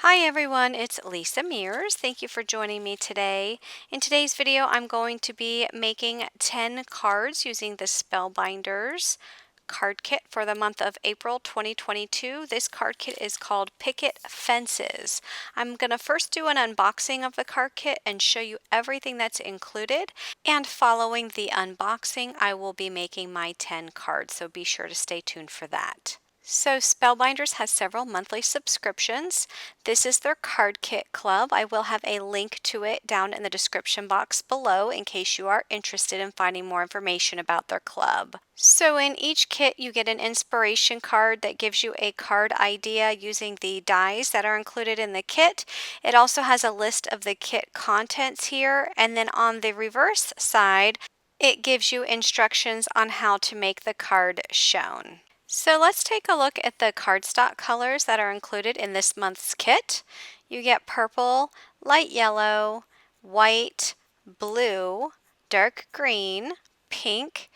Hi everyone, it's Lisa Mears. Thank you for joining me today. In today's video, I'm going to be making 10 cards using the Spellbinders card kit for the month of April 2022. This card kit is called Picket Fences. I'm going to first do an unboxing of the card kit and show you everything that's included. And following the unboxing, I will be making my 10 cards, so be sure to stay tuned for that. So Spellbinders has several monthly subscriptions. This is their card kit club. I will have a link to it down in the description box below in case you are interested in finding more information about their club. So in each kit you get an inspiration card that gives you a card idea using the dies that are included in the kit. It also has a list of the kit contents here, and then on the reverse side it gives you instructions on how to make the card shown. So let's take a look at the cardstock colors that are included in this month's kit. You get purple, light yellow, white, blue, dark green, pink,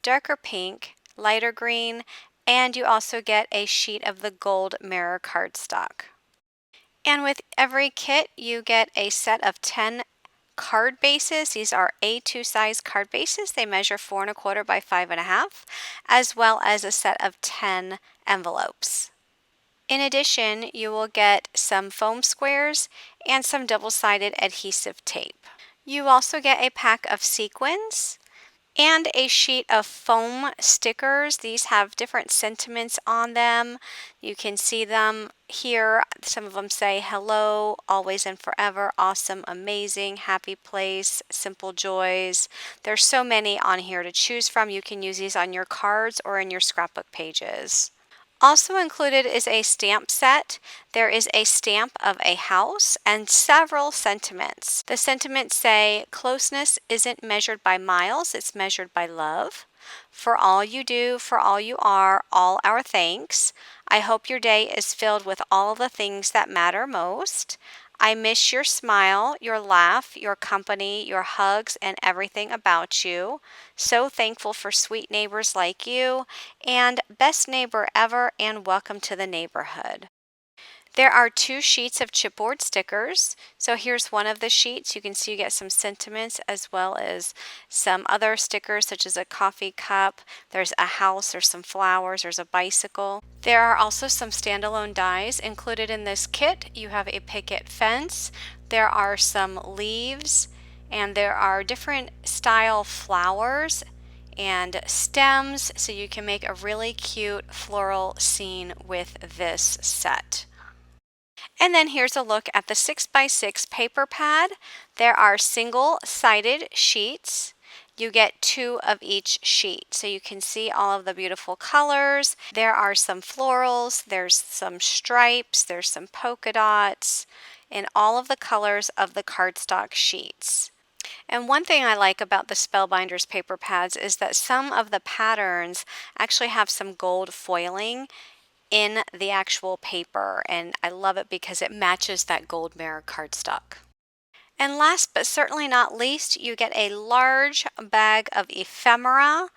darker pink, lighter green, and you also get a sheet of the gold mirror cardstock. And with every kit, you get a set of 10 card bases. These are A2 size card bases. They measure 4 1/4 by 5 1/2, as well as a set of 10 envelopes. In addition, you will get some foam squares and some double-sided adhesive tape. You also get a pack of sequins and a sheet of foam stickers. These have different sentiments on them. You can see them here. Some of them say hello, always and forever, awesome, amazing, happy place, simple joys. There's so many on here to choose from. You can use these on your cards or in your scrapbook pages. Also included is a stamp set. There is a stamp of a house and several sentiments. The sentiments say, closeness isn't measured by miles, it's measured by love. For all you do, for all you are, all our thanks. I hope your day is filled with all the things that matter most. I miss your smile, your laugh, your company, your hugs, and everything about you. So thankful for sweet neighbors like you, and best neighbor ever, and welcome to the neighborhood. There are 2 sheets of chipboard stickers. So here's one of the sheets. You can see you get some sentiments as well as some other stickers such as a coffee cup. There's a house, there's some flowers, there's a bicycle. There are also some standalone dies included in this kit. You have a picket fence. There are some leaves, and there are different style flowers and stems, so you can make a really cute floral scene with this set. And then here's a look at the 6x6 paper pad. There are single-sided sheets. You get 2 of each sheet, so you can see all of the beautiful colors. There are some florals, there's some stripes, there's some polka dots, and all of the colors of the cardstock sheets. And one thing I like about the Spellbinders paper pads is that some of the patterns actually have some gold foiling in the actual paper, and I love it because it matches that gold mirror cardstock. And last but certainly not least, you get a large bag of ephemera.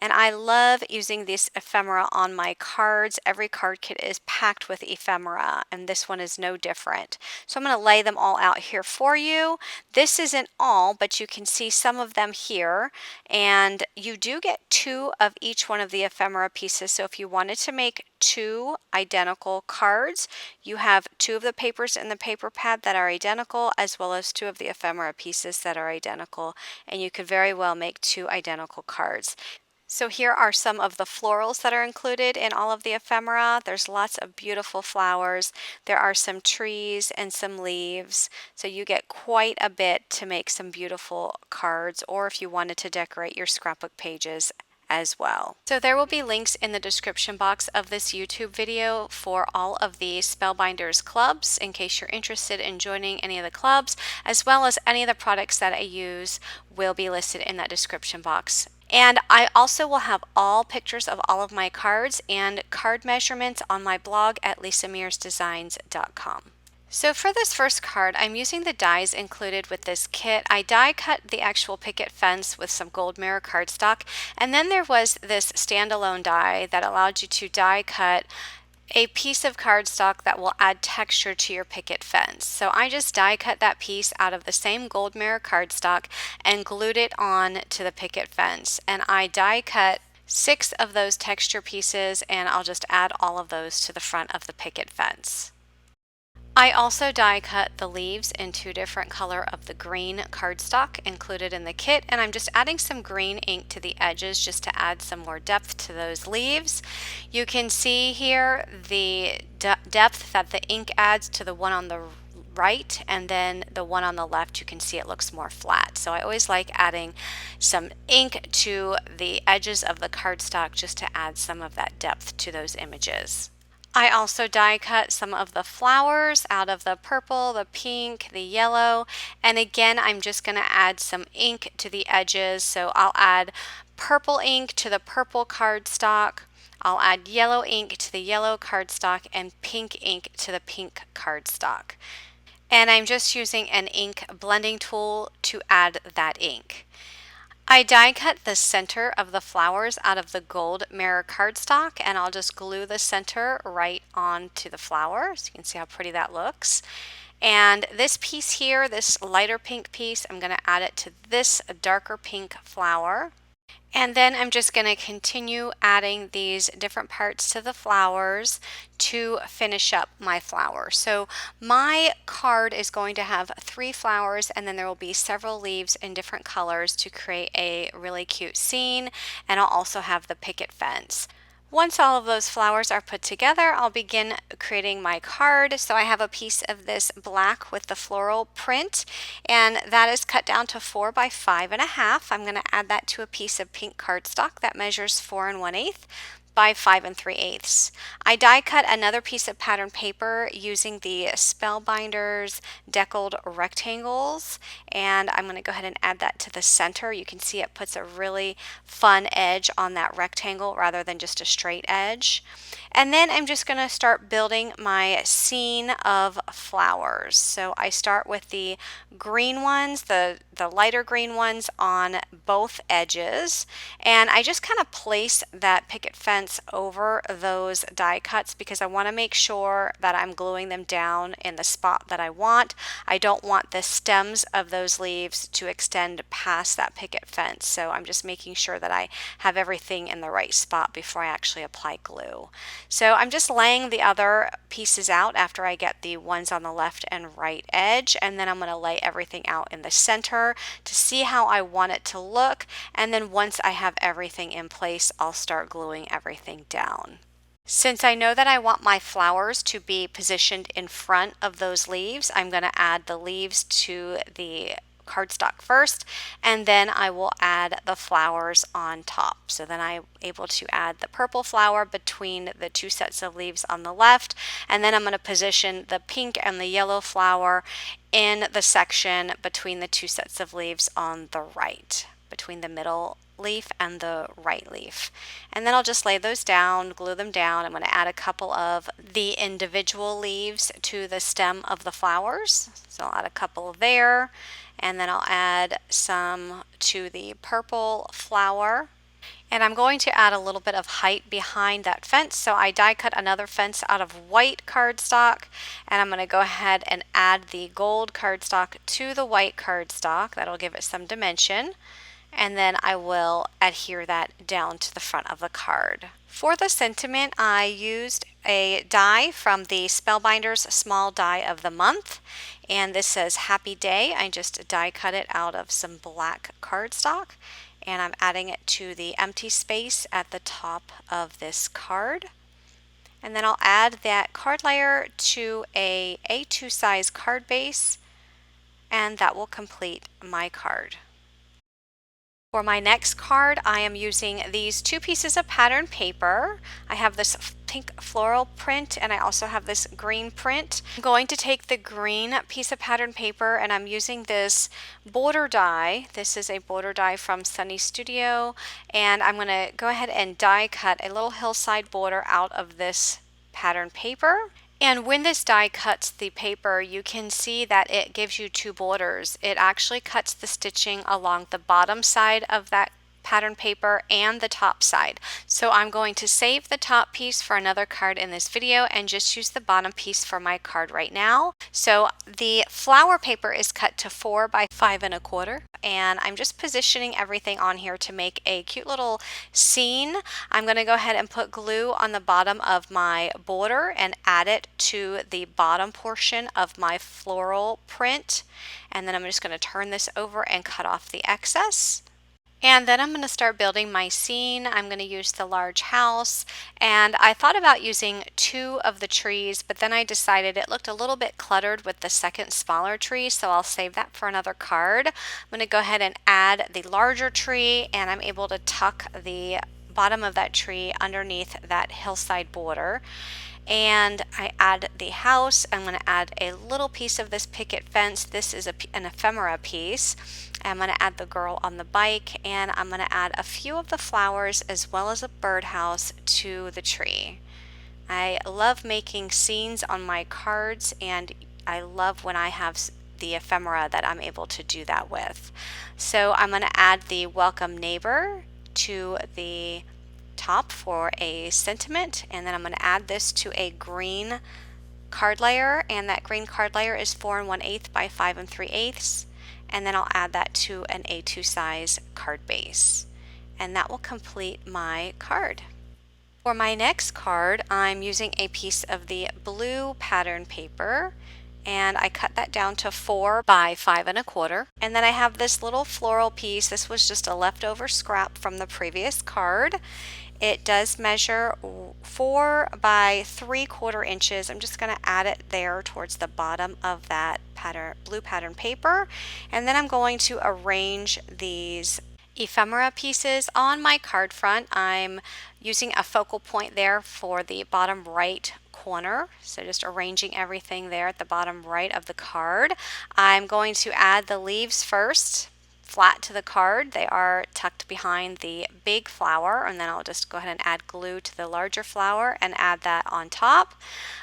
And I love using this ephemera on my cards. Every card kit is packed with ephemera, and this one is no different. So I'm going to lay them all out here for you. This isn't all, but you can see some of them here. And you do get 2 of each one of the ephemera pieces. So if you wanted to make 2 identical cards, you have 2 of the papers in the paper pad that are identical, as well as 2 of the ephemera pieces that are identical. And you could very well make 2 identical cards. So here are some of the florals that are included in all of the ephemera. There's lots of beautiful flowers. There are some trees and some leaves. So you get quite a bit to make some beautiful cards, or if you wanted to decorate your scrapbook pages as well. So there will be links in the description box of this YouTube video for all of the Spellbinders clubs in case you're interested in joining any of the clubs, as well as any of the products that I use will be listed in that description box. And I also will have all pictures of all of my cards and card measurements on my blog at lisamearsdesigns.com. So for this first card, I'm using the dies included with this kit. I die cut the actual picket fence with some gold mirror cardstock, and then there was this standalone die that allowed you to die cut a piece of cardstock that will add texture to your picket fence. So I just die cut that piece out of the same gold mirror cardstock and glued it on to the picket fence. And I die cut 6 of those texture pieces, and I'll just add all of those to the front of the picket fence. I also die cut the leaves in 2 different color of the green cardstock included in the kit, and I'm just adding some green ink to the edges just to add some more depth to those leaves. You can see here the depth that the ink adds to the one on the right, and then the one on the left, you can see it looks more flat. So I always like adding some ink to the edges of the cardstock just to add some of that depth to those images. I also die cut some of the flowers out of the purple, the pink, the yellow, and again I'm just going to add some ink to the edges. So I'll add purple ink to the purple cardstock, I'll add yellow ink to the yellow cardstock, and pink ink to the pink cardstock. And I'm just using an ink blending tool to add that ink. I die cut the center of the flowers out of the gold mirror cardstock, and I'll just glue the center right onto the flower so you can see how pretty that looks. And this piece here, this lighter pink piece, I'm going to add it to this darker pink flower. And then I'm just going to continue adding these different parts to the flowers to finish up my flower. So my card is going to have 3 flowers, and then there will be several leaves in different colors to create a really cute scene, and I'll also have the picket fence. Once all of those flowers are put together, I'll begin creating my card. So I have a piece of this black with the floral print, and that is cut down to 4 by 5.5. I'm going to add that to a piece of pink cardstock that measures 4 1/8 by 5 3/8. I die cut another piece of pattern paper using the Spellbinders deckled rectangles, and I'm going to go ahead and add that to the center. You can see it puts a really fun edge on that rectangle rather than just a straight edge. And then I'm just going to start building my scene of flowers. So I start with the green ones, the lighter green ones on both edges, and I just kind of place that picket fence over those die cuts because I want to make sure that I'm gluing them down in the spot that I want. I don't want the stems of those leaves to extend past that picket fence, so I'm just making sure that I have everything in the right spot before I actually apply glue. So I'm just laying the other pieces out after I get the ones on the left and right edge, and then I'm going to lay everything out in the center to see how I want it to look, and then once I have everything in place, I'll start gluing everything down. Since I know that I want my flowers to be positioned in front of those leaves, I'm going to add the leaves to the cardstock first, and then I will add the flowers on top. So then I'm able to add the purple flower between the 2 sets of leaves on the left, and then I'm going to position the pink and the yellow flower in the section between the 2 sets of leaves on the right, between the middle leaf and the right leaf. And then I'll just lay those down, glue them down. I'm going to add a couple of the individual leaves to the stem of the flowers. So I'll add a couple there, and then I'll add some to the purple flower. And I'm going to add a little bit of height behind that fence. So I die cut another fence out of white cardstock, and I'm going to go ahead and add the gold cardstock to the white cardstock. That'll give it some dimension. And then I will adhere that down to the front of the card. For the sentiment, I used a die from the Spellbinders Small Die of the Month, and this says Happy Day. I just die cut it out of some black cardstock, and I'm adding it to the empty space at the top of this card. And then I'll add that card layer to a A2 size card base, and that will complete my card. For my next card, I am using these 2 pieces of pattern paper. I have this pink floral print, and I also have this green print. I'm going to take the green piece of pattern paper, and I'm using this border die. This is a border die from Sunny Studio, and I'm going to go ahead and die cut a little hillside border out of this pattern paper. And when this die cuts the paper, you can see that it gives you 2 borders. It actually cuts the stitching along the bottom side of that pattern paper and the top side. So I'm going to save the top piece for another card in this video and just use the bottom piece for my card right now. So the flower paper is cut to 4 by 5 1/4, and I'm just positioning everything on here to make a cute little scene. I'm going to go ahead and put glue on the bottom of my border and add it to the bottom portion of my floral print. And then I'm just going to turn this over and cut off the excess. And then I'm going to start building my scene. I'm going to use the large house, and I thought about using 2 of the trees, but then I decided it looked a little bit cluttered with the second smaller tree, so I'll save that for another card. I'm going to go ahead and add the larger tree, and I'm able to tuck the bottom of that tree underneath that hillside border. And I add the house. I'm going to add a little piece of this picket fence. This is an ephemera piece. I'm going to add the girl on the bike, and I'm going to add a few of the flowers as well as a birdhouse to the tree. I love making scenes on my cards, and I love when I have the ephemera that I'm able to do that with. So I'm going to add the welcome neighbor to the top for a sentiment, and then I'm going to add this to a green card layer, and that green card layer is 4 1/8 by 5 3/8, and then I'll add that to an A2 size card base, and that will complete my card. For my next card, I'm using a piece of the blue pattern paper, and I cut that down to 4 by 5 1/4. And then I have this little floral piece. This was just a leftover scrap from the previous card. It does measure 4 by 3/4 inches. I'm just going to add it there towards the bottom of that blue pattern paper. And then I'm going to arrange these ephemera pieces on my card front. I'm using a focal point there for the bottom right corner, so just arranging everything there at the bottom right of the card. I'm going to add the leaves first, flat to the card. They are tucked behind the big flower, and then I'll just go ahead and add glue to the larger flower and add that on top.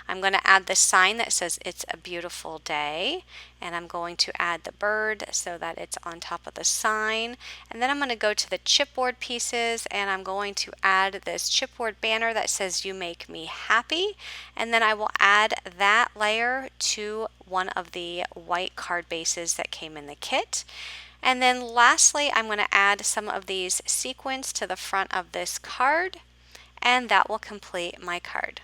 I'm going to add the sign that says "It's a beautiful day," and I'm going to add the bird so that it's on top of the sign. And then I'm going to go to the chipboard pieces, and I'm going to add this chipboard banner that says "You make me happy," and then I will add that layer to one of the white card bases that came in the kit. And then lastly, I'm going to add some of these sequins to the front of this card, and that will complete my card.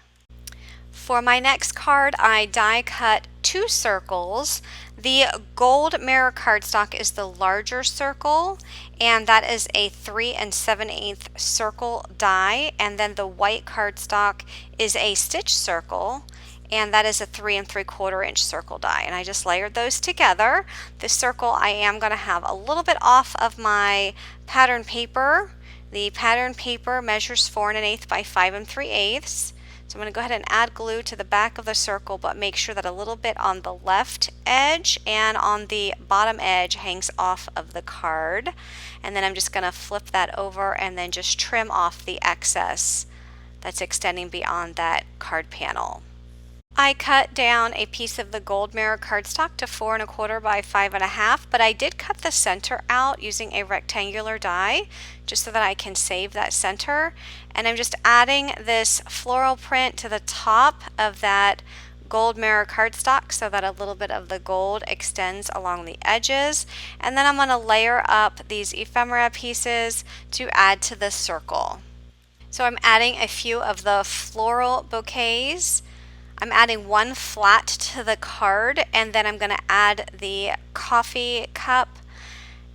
For my next card, I die cut 2 circles. The gold mirror cardstock is the larger circle, and that is a 3 7/8 circle die, and then the white cardstock is a stitch circle, and that is a 3 3/4 inch circle die, and I just layered those together. This circle I am going to have a little bit off of my pattern paper. The pattern paper measures 4 1/8 by 5 3/8. So I'm going to go ahead and add glue to the back of the circle, but make sure that a little bit on the left edge and on the bottom edge hangs off of the card. And then I'm just going to flip that over and then just trim off the excess that's extending beyond that card panel. I cut down a piece of the gold mirror cardstock to 4 1/4 by 5 1/2, but I did cut the center out using a rectangular die just so that I can save that center. And I'm just adding this floral print to the top of that gold mirror cardstock so that a little bit of the gold extends along the edges. And then I'm going to layer up these ephemera pieces to add to the circle. So I'm adding a few of the floral bouquets. I'm adding 1 flat to the card, and then I'm going to add the coffee cup,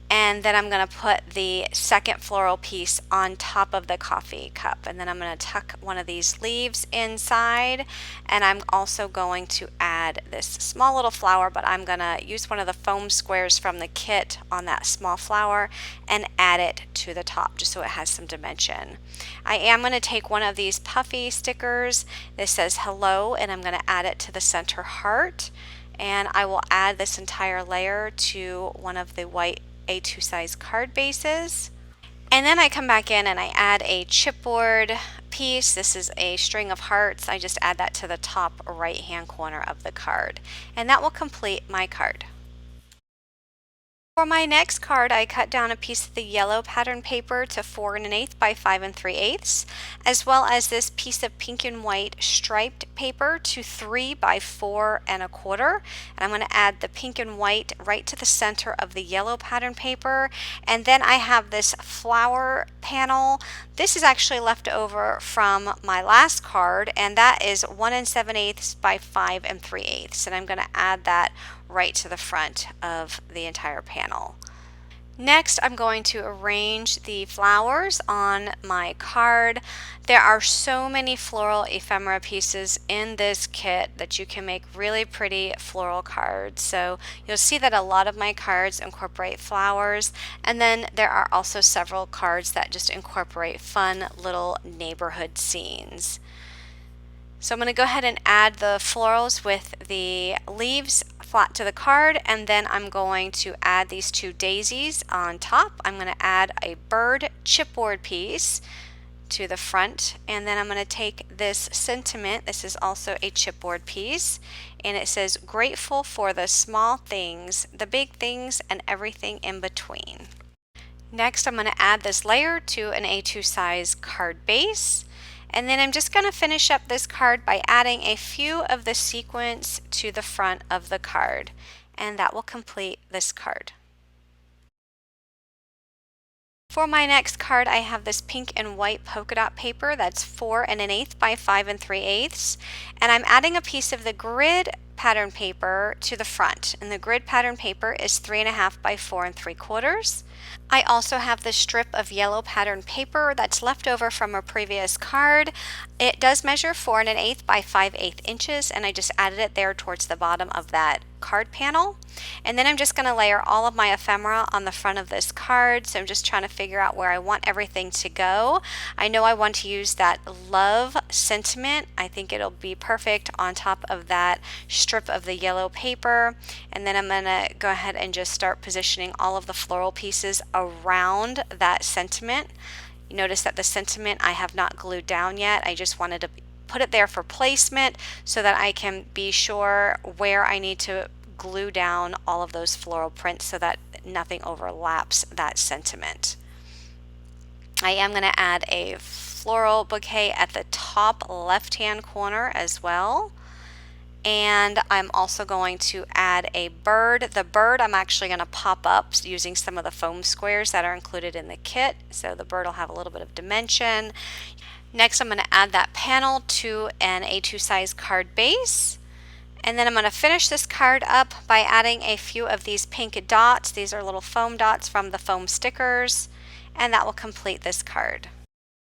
and then I'm going to put the second floral piece on top of the coffee cup, and then I'm going to tuck one of these leaves inside, and I'm also going to add this small little flower, but I'm going to use one of the foam squares from the kit on that small flower and add it to the top just so it has some dimension. I am going to take one of these puffy stickers. This says hello, and I'm going to add it to the center heart, and I will add this entire layer to one of the white A2 size card bases. And then I come back in and I add a chipboard piece. This is a string of hearts. I just add that to the top right hand corner of the card, and that will complete my card. For my next card, I cut down a piece of the yellow pattern paper to 4 1/8 by 5 3/8, as well as this piece of pink and white striped paper to 3 by 4 1/4. And I'm going to add the pink and white right to the center of the yellow pattern paper. And then I have this flower panel. This is actually left over from my last card, and that is 1 7/8 by 5 3/8. And I'm going to add that right to the front of the entire panel. Next, I'm going to arrange the flowers on my card. There are so many floral ephemera pieces in this kit that you can make really pretty floral cards. So you'll see that a lot of my cards incorporate flowers, and then there are also several cards that just incorporate fun little neighborhood scenes. So I'm going to go ahead and add the florals with the leaves flat to the card, and then I'm going to add these 2 daisies on top. I'm going to add a bird chipboard piece to the front, and then I'm going to take this sentiment. This is also a chipboard piece, and it says, "Grateful for the small things, the big things, and everything in between." Next, I'm going to add this layer to an A2 size card base. And then I'm just going to finish up this card by adding a few of the sequins to the front of the card, and that will complete this card. For my next card, I have this pink and white polka dot paper that's 4 1/8 by 5 3/8, and I'm adding a piece of the grid pattern paper to the front, and the grid pattern paper is 3 1/2 by 4 3/4. I also have this strip of yellow pattern paper that's left over from a previous card. It does measure 4 1/8 by 5/8 inches, and I just added it there towards the bottom of that card panel. And then I'm just going to layer all of my ephemera on the front of this card. So I'm just trying to figure out where I want everything to go. I know I want to use that love sentiment. I think it'll be perfect on top of that strip of the yellow paper. And then I'm going to go ahead and just start positioning all of the floral pieces around that sentiment. You notice that the sentiment I have not glued down yet. I just wanted to put it there for placement so that I can be sure where I need to glue down all of those floral prints so that nothing overlaps that sentiment. I am going to add a floral bouquet at the top left-hand corner as well. And I'm also going to add a bird. The bird I'm actually going to pop up using some of the foam squares that are included in the kit. So the bird will have a little bit of dimension. Next, I'm going to add that panel to an A2 size card base. And then I'm going to finish this card up by adding a few of these pink dots. These are little foam dots from the foam stickers, and that will complete this card.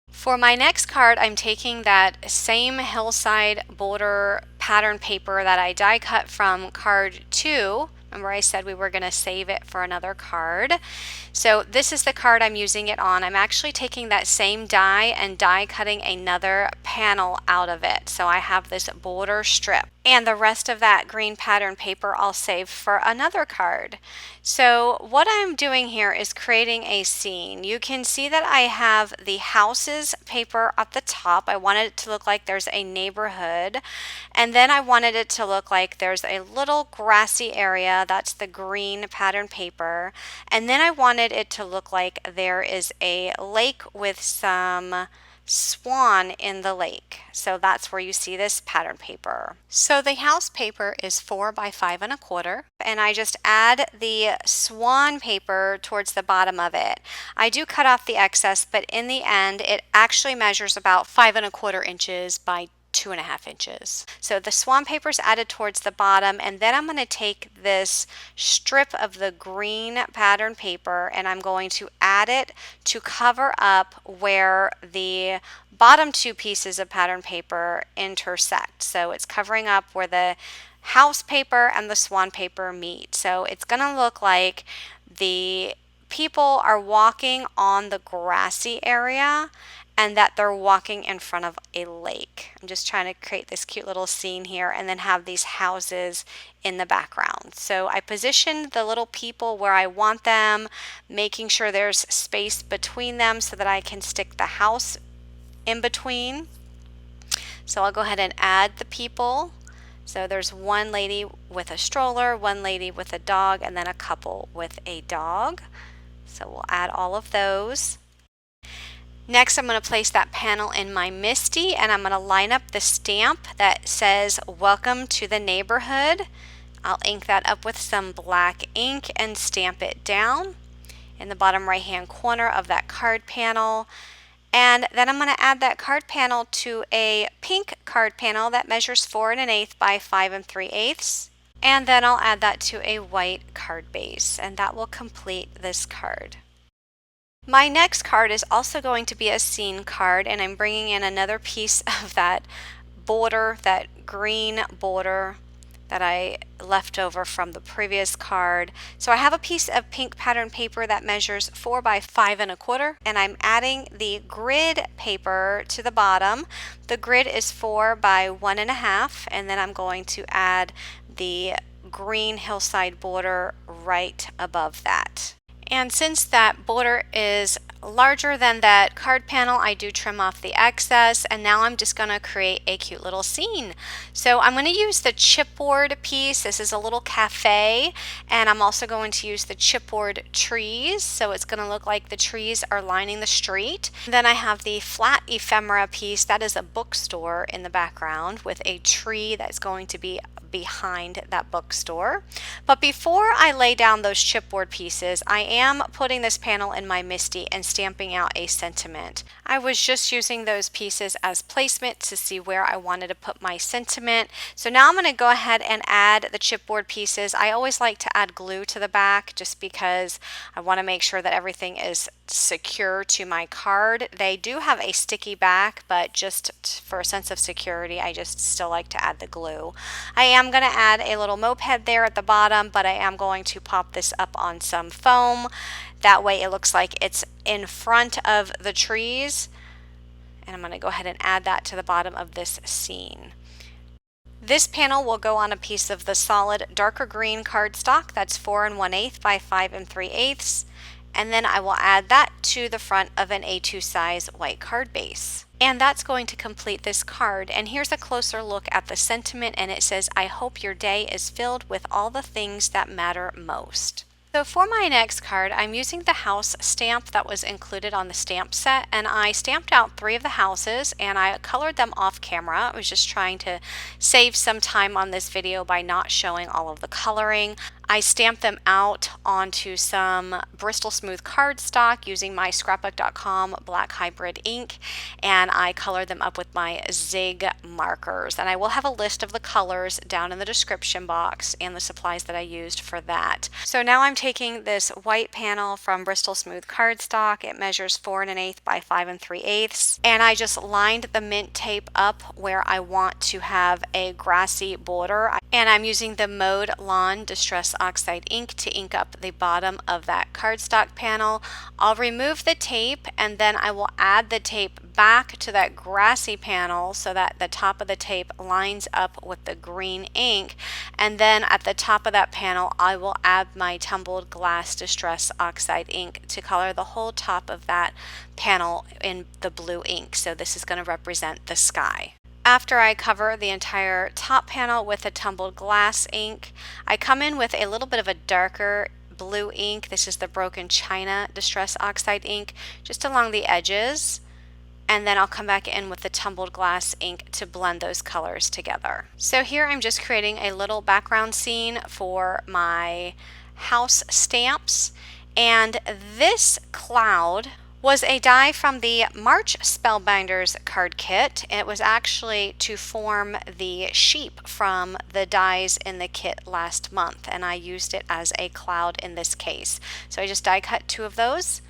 For my next card, I'm taking that same hillside border pattern paper that I die cut from card 2. Remember I said we were going to save it for another card. So this is the card I'm using it on. I'm actually taking that same die and die cutting another panel out of it. So I have this border strip. And the rest of that green pattern paper I'll save for another card. So what I'm doing here is creating a scene. You can see that I have the houses paper at the top. I wanted it to look like there's a neighborhood. And then I wanted it to look like there's a little grassy area. That's the green pattern paper. And then I wanted it to look like there is a lake with some swan in the lake. So that's where you see this pattern paper. So the house paper is 4 by 5 1/4, and I just add the swan paper towards the bottom of it. I do cut off the excess, but in the end it actually measures about 5 1/4 inches by 2.5 inches. So the swan paper is added towards the bottom, and then I'm going to take this strip of the green pattern paper and I'm going to add it to cover up where the bottom 2 pieces of pattern paper intersect. So it's covering up where the house paper and the swan paper meet. So it's going to look like the people are walking on the grassy area and that they're walking in front of a lake. I'm just trying to create this cute little scene here and then have these houses in the background. So I positioned the little people where I want them, making sure there's space between them so that I can stick the house in between. So I'll go ahead and add the people So there's one lady with a stroller, one lady with a dog, and then a couple with a dog. So we'll add all of those. Next, I'm going to place that panel in my Misti, and I'm going to line up the stamp that says "Welcome to the Neighborhood." I'll ink that up with some black ink and stamp it down in the bottom right hand corner of that card panel. And then I'm going to add that card panel to a pink card panel that measures 4 1/8 by 5 3/8. And then I'll add that to a white card base, and that will complete this card. My next card is also going to be a scene card, and I'm bringing in another piece of that border, that green border that I left over from the previous card. So I have a piece of pink pattern paper that measures 4 by 5 1/4, and I'm adding the grid paper to the bottom. The grid is 4 by 1 1/2, and then I'm going to add the green hillside border right above that. And since that border is larger than that card panel, I do trim off the excess, and now I'm just going to create a cute little scene. So I'm going to use the chipboard piece. This is a little cafe, and I'm also going to use the chipboard trees, so it's going to look like the trees are lining the street. Then I have the flat ephemera piece. That is a bookstore in the background with a tree that's going to be behind that bookstore. But before I lay down those chipboard pieces, I am putting this panel in my Misti and stamping out a sentiment. I was just using those pieces as placement to see where I wanted to put my sentiment. So now I'm going to go ahead and add the chipboard pieces. I always like to add glue to the back just because I want to make sure that everything is secure to my card. They do have a sticky back, but just for a sense of security, I just still like to add the glue. I am going to add a little moped there at the bottom, but I am going to pop this up on some foam. That way it looks like it's in front of the trees. And I'm going to go ahead and add that to the bottom of this scene. This panel will go on a piece of the solid darker green cardstock. That's 4 1/8 by 5 3/8. And then I will add that to the front of an A2 size white card base. And that's going to complete this card. And here's a closer look at the sentiment, and it says, "I hope your day is filled with all the things that matter most." So for my next card, I'm using the house stamp that was included on the stamp set, and I stamped out 3 of the houses and I colored them off camera. I was just trying to save some time on this video by not showing all of the coloring. I stamped them out onto some Bristol smooth cardstock using my Scrapbookcom black hybrid ink, and I colored them up with my Zig markers. And I will have a list of the colors down in the description box and the supplies that I used for that. So now I'm taking this white panel from Bristol smooth cardstock. It measures 4 1/8 by 5 3/8, and I just lined the mint tape up where I want to have a grassy border. And I'm using the Mowed Lawn Distress Oxide ink to ink up the bottom of that cardstock panel. I'll remove the tape, and then I will add the tape back to that grassy panel so that the top of the tape lines up with the green ink. And then at the top of that panel, I will add my Tumbled Glass Distress Oxide ink to color the whole top of that panel in the blue ink. So this is going to represent the sky. After I cover the entire top panel with a Tumbled Glass ink, I come in with a little bit of a darker blue ink. This is the Broken China Distress Oxide ink, just along the edges. And then I'll come back in with the Tumbled Glass ink to blend those colors together. So here I'm just creating a little background scene for my house stamps. And this cloud was a die from the March Spellbinders card kit. It was actually to form the sheep from the dies in the kit last month, and I used it as a cloud in this case. So I just die cut 2 of those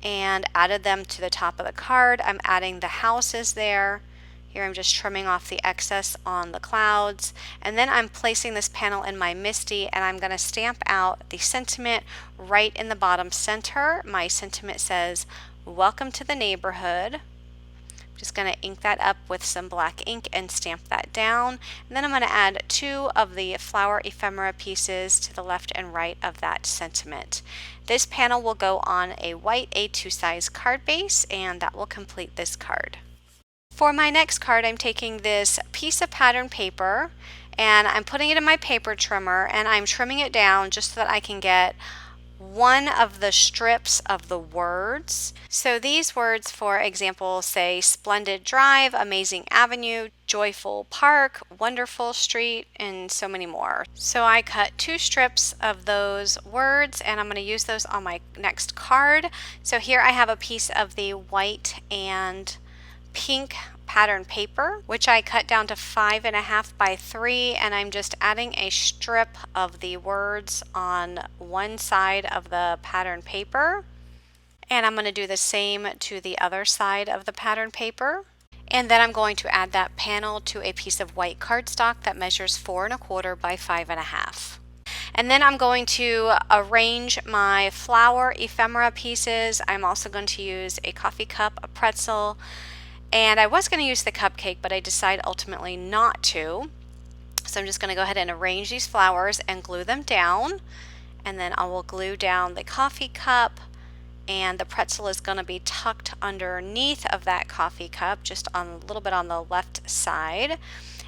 and added them to the top of the card. I'm adding the houses there. Here I'm just trimming off the excess on the clouds, and then I'm placing this panel in my Misti, and I'm going to stamp out the sentiment right in the bottom center. My sentiment says, "Welcome to the neighborhood." I'm just going to ink that up with some black ink and stamp that down. And then I'm going to add 2 of the flower ephemera pieces to the left and right of that sentiment. This panel will go on a white A2 size card base, and that will complete this card. For my next card, I'm taking this piece of pattern paper, and I'm putting it in my paper trimmer, and I'm trimming it down just so that I can get one of the strips of the words. So these words, for example, say Splendid Drive, Amazing Avenue, Joyful Park, Wonderful Street, and so many more. So I cut 2 strips of those words, and I'm going to use those on my next card. So here I have a piece of the white and pink pattern paper, which I cut down to 5.5 by 3, and I'm just adding a strip of the words on one side of the pattern paper, and I'm going to do the same to the other side of the pattern paper. And then I'm going to add that panel to a piece of white cardstock that measures 4.25 by 5.5. And then I'm going to arrange my flower ephemera pieces. I'm also going to use a coffee cup, a pretzel, and I was going to use the cupcake, but I decided ultimately not to. So I'm just going to go ahead and arrange these flowers and glue them down. And then I will glue down the coffee cup, and the pretzel is going to be tucked underneath of that coffee cup, just on a little bit on the left side.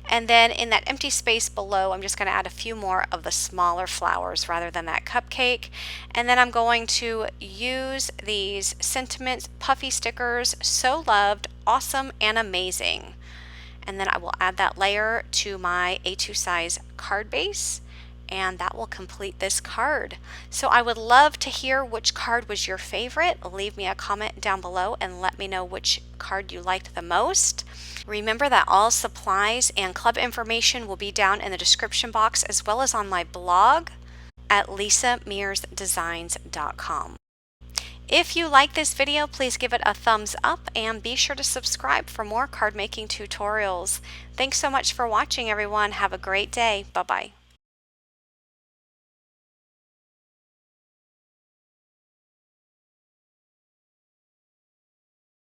And then in that empty space below, I'm just going to add a few more of the smaller flowers rather than that cupcake. And then I'm going to use these Sentiments puffy stickers, So Loved, Awesome, and Amazing. And then I will add that layer to my A2 size card base, and that will complete this card. So I would love to hear which card was your favorite. Leave me a comment down below and let me know which card you liked the most. Remember that all supplies and club information will be down in the description box, as well as on my blog at lisamearsdesigns.com. If you like this video, please give it a thumbs up and be sure to subscribe for more card making tutorials. Thanks so much for watching, everyone. Have a great day. Bye-bye.